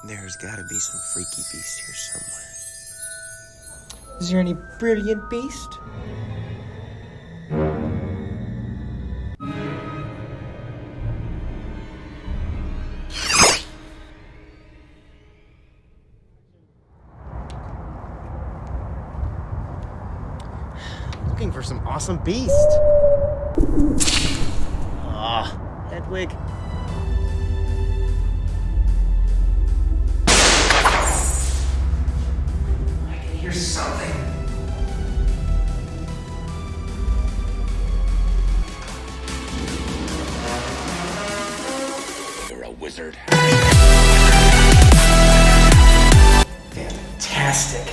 There's gotta be some freaky beast here somewhere. Is there any brilliant beast? Looking for some awesome beast. Ah, Hedwig. I can hear something. You're a wizard. Fantastic.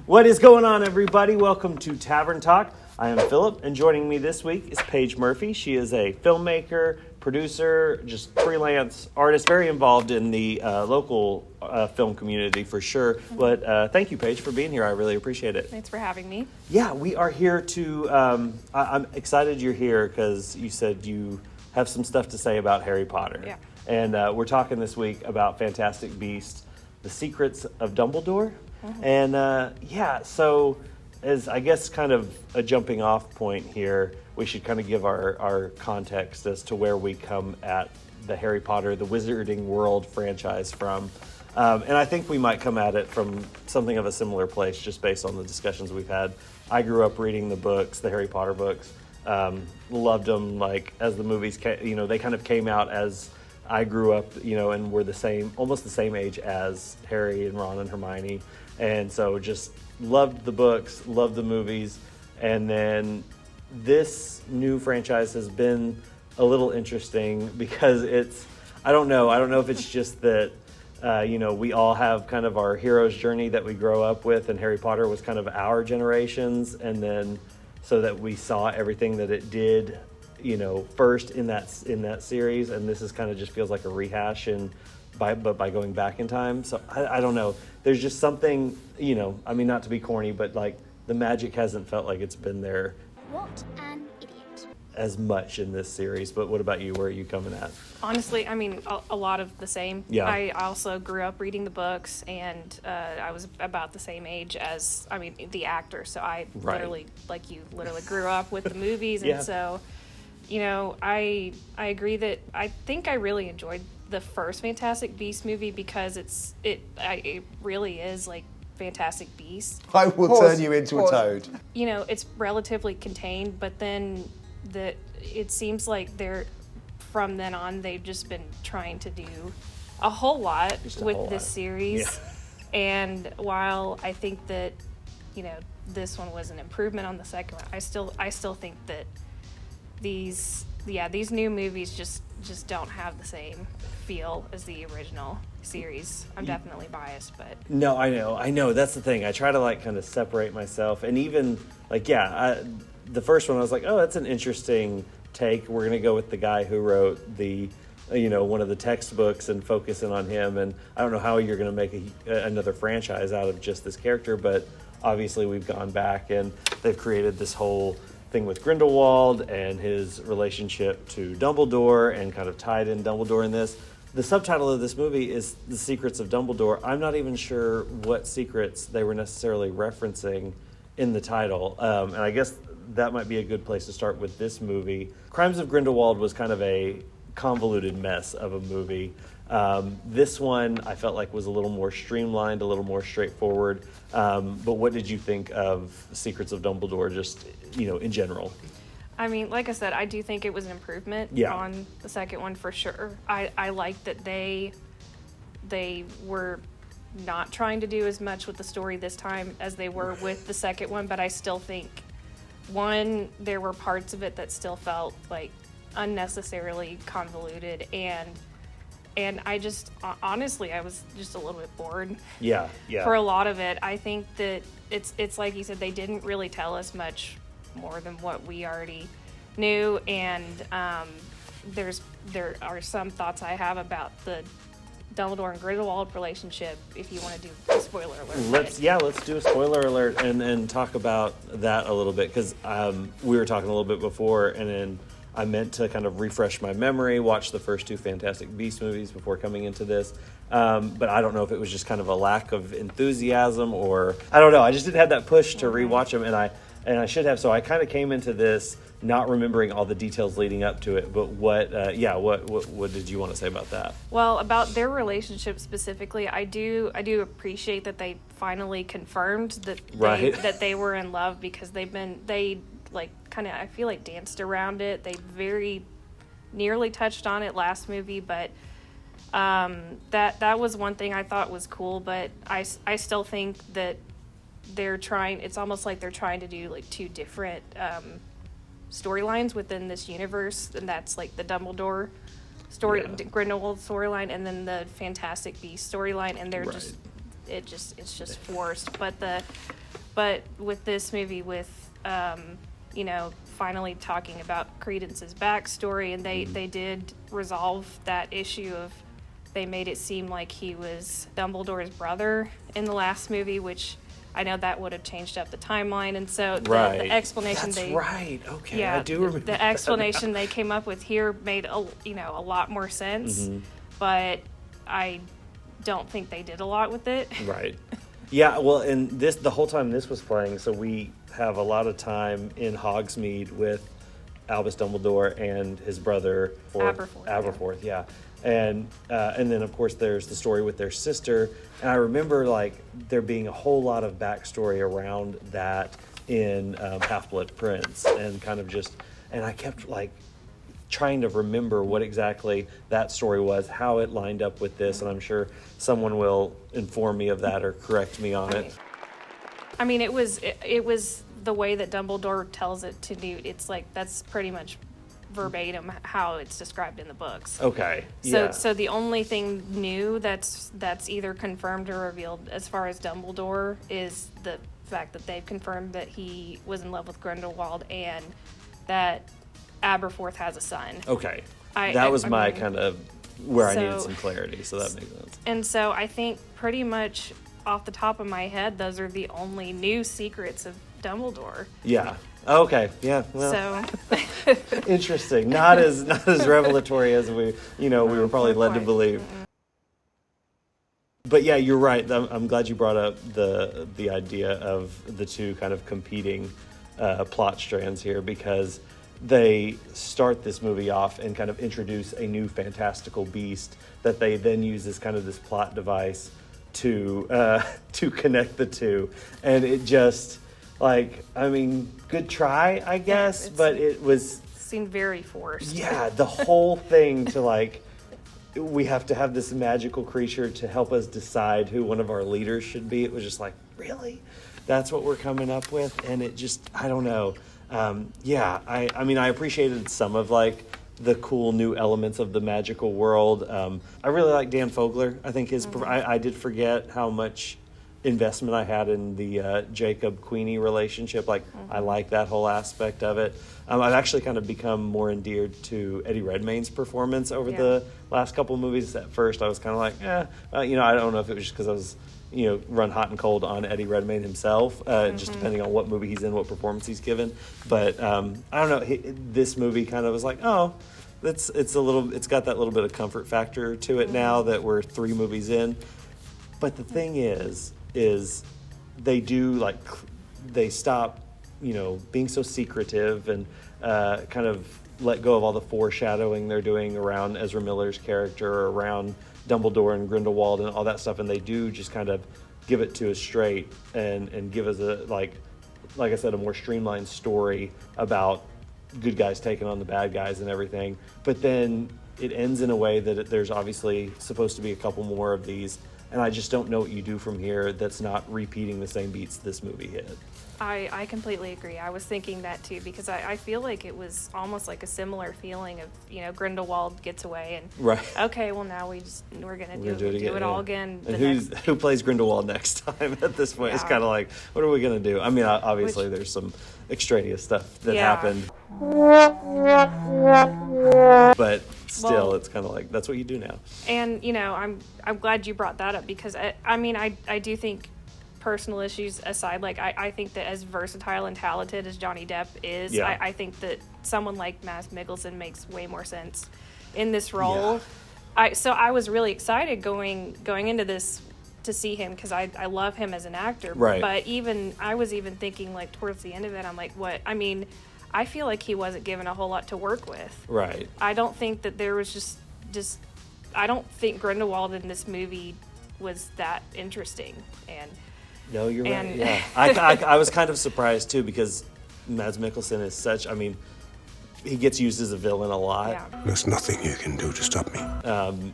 What is going on, everybody? Welcome to Tavern Talk. I am Philip, and joining me this week is Paige Murphy. She is a filmmaker, producer, just freelance artist, very involved in the local film community for sure. But thank you, Paige, for being here. I really appreciate it. Thanks for having me. Yeah, we are here to... I'm excited you're here because you said you have some stuff to say about Harry Potter. Yeah. And we're talking this week about Fantastic Beasts, The Secrets of Dumbledore. And so as I guess kind of a jumping off point here, we should kind of give our context as to where we come at the Harry Potter, the Wizarding World franchise from. And I think we might come at it from something of a similar place just based on the discussions we've had. I grew up reading the books, the Harry Potter books, loved them like as the movies came, they kind of came out as I grew up, and were almost the same age as Harry and Ron and Hermione. And so just loved the books, loved the movies. And then this new franchise has been a little interesting because I don't know if it's just that, we all have kind of our hero's journey that we grow up with, and Harry Potter was kind of our generations. And then so that we saw everything that it did, first in that series. And this is kind of just feels like a rehash but by going back in time. So I don't know. There's just something, not to be corny, but like the magic hasn't felt like it's been there. What an idiot. As much in this series. But what about you? Where are you coming at? Honestly, a lot of the same. Yeah. I also grew up reading the books, and I was about the same age as, the actor. So I literally grew up with the movies. Yeah. And so, I agree that I think I really enjoyed the first Fantastic Beasts movie because it really is like Fantastic Beasts. I will turn you into a toad. It's relatively contained, but then it seems like from then on they've just been trying to do a whole lot with this series. Yeah. And while I think that this one was an improvement on the second one, I still think that these new movies just don't have the same feel as the original series. I'm definitely biased, but No, I know. That's the thing. I try to kind of separate myself, and even the first one I was like, oh, that's an interesting take. We're gonna go with the guy who wrote the one of the textbooks and focus in on him. And I don't know how you're gonna make another franchise out of just this character, but obviously we've gone back and they've created this whole thing with Grindelwald and his relationship to Dumbledore and kind of tied in Dumbledore in this. The subtitle of this movie is The Secrets of Dumbledore. I'm not even sure what secrets they were necessarily referencing in the title. And I guess that might be a good place to start with this movie. Crimes of Grindelwald was kind of a convoluted mess of a movie. This one I felt like was a little more streamlined, a little more straightforward. But what did you think of Secrets of Dumbledore just, in general? like I said, I do think it was an improvement on the second one for sure. I like that they were not trying to do as much with the story this time as they were with the second one, but I still think, one, there were parts of it that still felt like unnecessarily convoluted, and I just, honestly, I was just a little bit bored. Yeah. For a lot of it. I think that it's like you said, they didn't really tell us much more than what we already knew, and there are some thoughts I have about the Dumbledore and Grindelwald relationship. If you want to do a spoiler alert, let's do a spoiler alert and talk about that a little bit, because we were talking a little bit before, and then I meant to kind of refresh my memory, watch the first 2 Fantastic Beasts movies before coming into this. But I don't know if it was just kind of a lack of enthusiasm, or I don't know. I just didn't have that push to rewatch them, and I should have. So I kind of came into this not remembering all the details leading up to it. But what did you want to say about that? Well, about their relationship specifically, I do appreciate that they finally confirmed that they were in love, because they like kind of, I feel like, danced around it. They very nearly touched on it last movie, but that was one thing I thought was cool. But I still think that it's almost like they're trying to do like 2 different storylines within this universe, and that's like the Dumbledore story, Grindelwald storyline, and then the Fantastic Beasts storyline, and they're it's just forced. But with this movie, with finally talking about Credence's backstory, and they did resolve that issue of, they made it seem like he was Dumbledore's brother in the last movie, which I know that would have changed up the timeline, and so the explanation I do remember the explanation they came up with here made a lot more sense, but I don't think they did a lot with it. Right. Yeah, well, and the whole time this was playing, so we have a lot of time in Hogsmeade with Albus Dumbledore and his brother Aberforth, yeah. And then, of course, there's the story with their sister. And I remember, like, there being a whole lot of backstory around that in Half-Blood Prince. And kind of just... And I kept, like, trying to remember what exactly that story was, how it lined up with this. And I'm sure someone will inform me of that or correct me on it. I mean, it was the way that Dumbledore tells it to Newt. It's like, that's pretty much verbatim how it's described in the books. Okay. So the only thing new that's either confirmed or revealed as far as Dumbledore is the fact that they've confirmed that he was in love with Grindelwald and that Aberforth has a son. Okay. That was my kind of where I needed some clarity, so that makes sense. And so I think pretty much off the top of my head, those are the only new secrets of Dumbledore. Yeah. Okay. Yeah. Well, so interesting. Not as revelatory as we were probably led to believe. But yeah, you're right. I'm glad you brought up the idea of the 2 kind of competing plot strands here, because they start this movie off and kind of introduce a new fantastical beast that they then use as kind of this plot device to connect the 2, and it just, like, I mean, good try, I guess, but it seemed very forced. Yeah, the whole thing to, like, we have to have this magical creature to help us decide who one of our leaders should be. It was just like, really? That's what we're coming up with? And it just, I don't know. I mean, I appreciated some of, like, the cool new elements of the magical world. I really like Dan Fogler. I think I did forget how much investment I had in the Jacob Queenie relationship. Like, I like that whole aspect of it. I've actually kind of become more endeared to Eddie Redmayne's performance over the last couple of movies. At first, I was kind of like, I don't know if it was just because I was, run hot and cold on Eddie Redmayne himself, just depending on what movie he's in, what performance he's given. But I don't know. This movie kind of was like, it's got that little bit of comfort factor to it now that we're 3 movies in. But the thing is they stop, being so secretive and kind of let go of all the foreshadowing they're doing around Ezra Miller's character, around Dumbledore and Grindelwald and all that stuff, and they do just kind of give it to us straight and give us a, like I said, a more streamlined story about good guys taking on the bad guys and everything. But then it ends in a way that there's obviously supposed to be a couple more of these, and I just don't know what you do from here that's not repeating the same beats this movie hit. I completely agree. I was thinking that too, because I feel like it was almost like a similar feeling of, Grindelwald gets away and okay, well now we're gonna do it all again. And who plays Grindelwald next time at this point? It's kind of like, what are we gonna do? I mean, obviously there's some extraneous stuff that happened. But still, it's kind of like, that's what you do now. And, you know, I'm glad you brought that up because, I do think, personal issues aside, like, I think that as versatile and talented as Johnny Depp is, I think that someone like Mads Mikkelsen makes way more sense in this role. So I was really excited going into this to see him because I love him as an actor. Right. But I was even thinking, like, towards the end of it, I'm like, what? I mean, I feel like he wasn't given a whole lot to work with. Right. I don't think that there was just I don't think Grindelwald in this movie was that interesting. And no, you're right. Yeah, I was kind of surprised too because Mads Mikkelsen is such. I mean, he gets used as a villain a lot. Yeah. There's nothing you can do to stop me.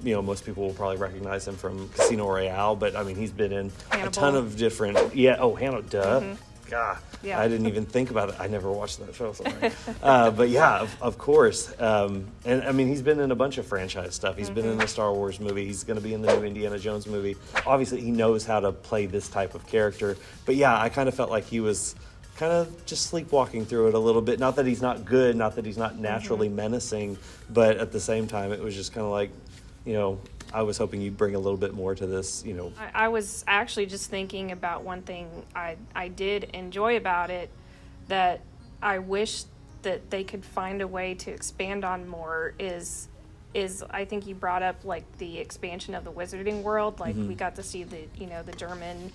You know, most people will probably recognize him from Casino Royale, but I mean, he's been in Hannibal. a ton of different. Yeah. Oh, Hannibal. Duh. Mm-hmm. God, Yeah. I didn't even think about it. I never watched that show, sorry. But yeah, of course. And I mean, he's been in a bunch of franchise stuff. He's been in the Star Wars movie. He's going to be in the new Indiana Jones movie. Obviously, he knows how to play this type of character. But yeah, I kind of felt like he was kind of just sleepwalking through it a little bit. Not that he's not good, not that he's not naturally menacing, but at the same time, it was just kind of like, you know, I was hoping you'd bring a little bit more to this, you know. I was actually just thinking about one thing I did enjoy about it that I wish that they could find a way to expand on more is I think you brought up like the expansion of the wizarding world. Like we got to see the German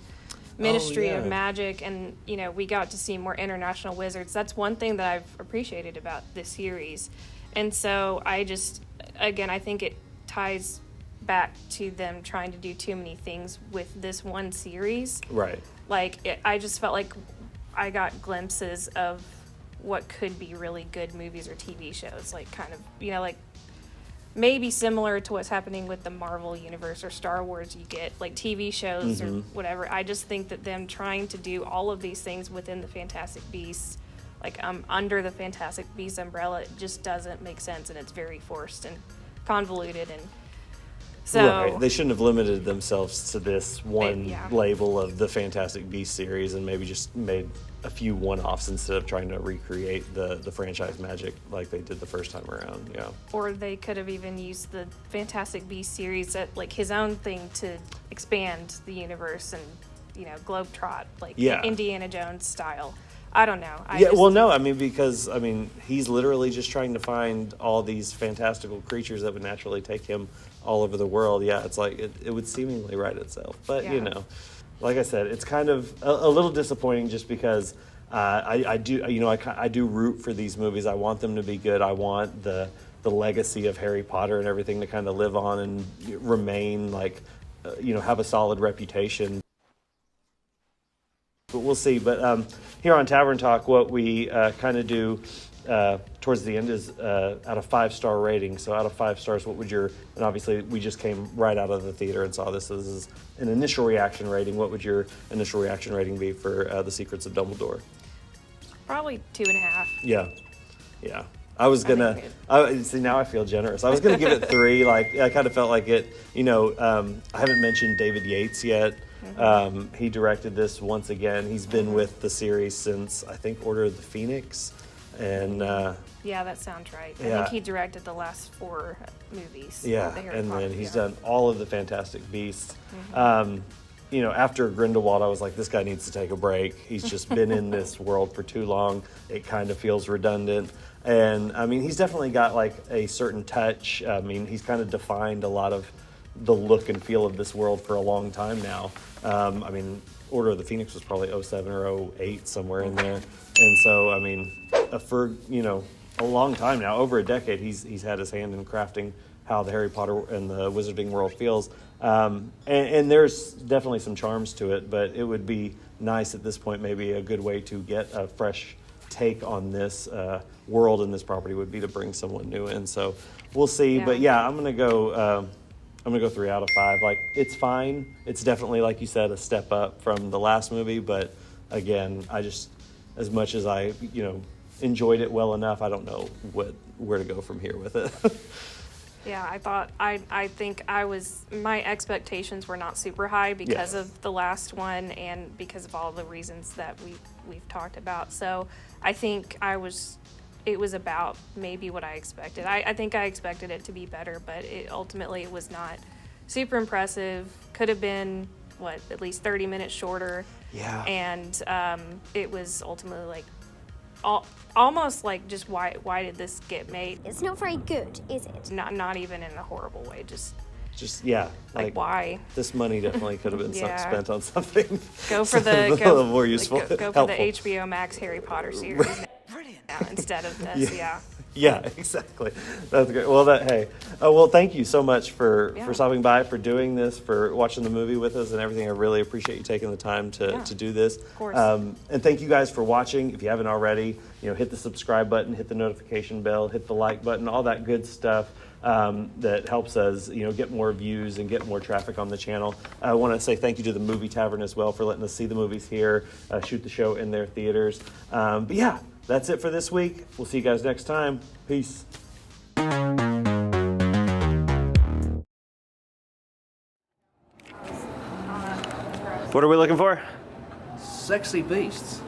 Ministry of Magic, and we got to see more international wizards. That's one thing that I've appreciated about this series. And so I think it ties back to them trying to do too many things with this one series. Right. Like, I just felt like I got glimpses of what could be really good movies or TV shows. Like, kind of, like, maybe similar to what's happening with the Marvel Universe or Star Wars. You get, like, TV shows or whatever. I just think that them trying to do all of these things within the Fantastic Beasts, like, under the Fantastic Beasts umbrella, it just doesn't make sense, and it's very forced and convoluted, and so right. They shouldn't have limited themselves to this one label of the Fantastic Beasts series and maybe just made a few one-offs instead of trying to recreate the franchise magic like they did the first time around. Yeah. Or they could have even used the Fantastic Beasts series at like his own thing to expand the universe and globetrot like Indiana Jones style. I don't know. Because he's literally just trying to find all these fantastical creatures that would naturally take him all over the world. Yeah, it's like it would seemingly write itself. But, like I said, it's kind of a little disappointing just because I do root for these movies. I want them to be good. I want the legacy of Harry Potter and everything to kind of live on and remain, like, have a solid reputation. But we'll see. But here on Tavern Talk, what we kind of do towards the end is out of 5-star rating. So out of 5 stars, what would and obviously we just came right out of the theater and saw this. So this is an initial reaction rating. What would your initial reaction rating be for The Secrets of Dumbledore? Probably 2.5. Yeah. I was gonna. See, now I feel generous. I was gonna give it 3. Like, I kind of felt like it. I haven't mentioned David Yeates yet. He directed this once again. He's been with the series since, I think, Order of the Phoenix. And that sounds right. I think he directed the last 4 movies. Yeah, and then he's done all of the Fantastic Beasts. After Grindelwald, I was like, this guy needs to take a break. He's just been in this world for too long. It kind of feels redundant. And, he's definitely got, like, a certain touch. He's kind of defined a lot of the look and feel of this world for a long time now. Order of the Phoenix was probably 07 or 08, somewhere in there. And so, for, a long time now, over a decade, he's had his hand in crafting how the Harry Potter and the Wizarding world feels. And there's definitely some charms to it, but it would be nice at this point, maybe a good way to get a fresh take on this world and this property would be to bring someone new in. So we'll see. Yeah. But yeah, I'm gonna go 3 out of 5. Like, it's fine. It's definitely, like you said, a step up from the last movie. But again, I just, as much as I enjoyed it well enough, I don't know where to go from here with it. Yeah, I think my expectations were not super high because of the last one and because of all the reasons that we've talked about. So I think I was it was about maybe what I expected. I think I expected it to be better, but ultimately it was not super impressive. Could have been, at least 30 minutes shorter. Yeah. And it was ultimately like, almost like just why did this get made? It's not very good, is it? Not even in a horrible way, just yeah, like why? This money definitely could have been spent on something. Go for the more useful, go for the HBO Max Harry Potter series instead of this. Yeah. Yeah, exactly. That's great. Well, well, thank you so much for stopping by, for doing this, for watching the movie with us and everything. I really appreciate you taking the time to do this. Of course. And thank you guys for watching. If you haven't already, hit the subscribe button, hit the notification bell, hit the like button, all that good stuff that helps us, get more views and get more traffic on the channel. I want to say thank you to the Movie Tavern as well for letting us see the movies here, shoot the show in their theaters. But yeah. That's it for this week. We'll see you guys next time. Peace. What are we looking for? Sexy beasts.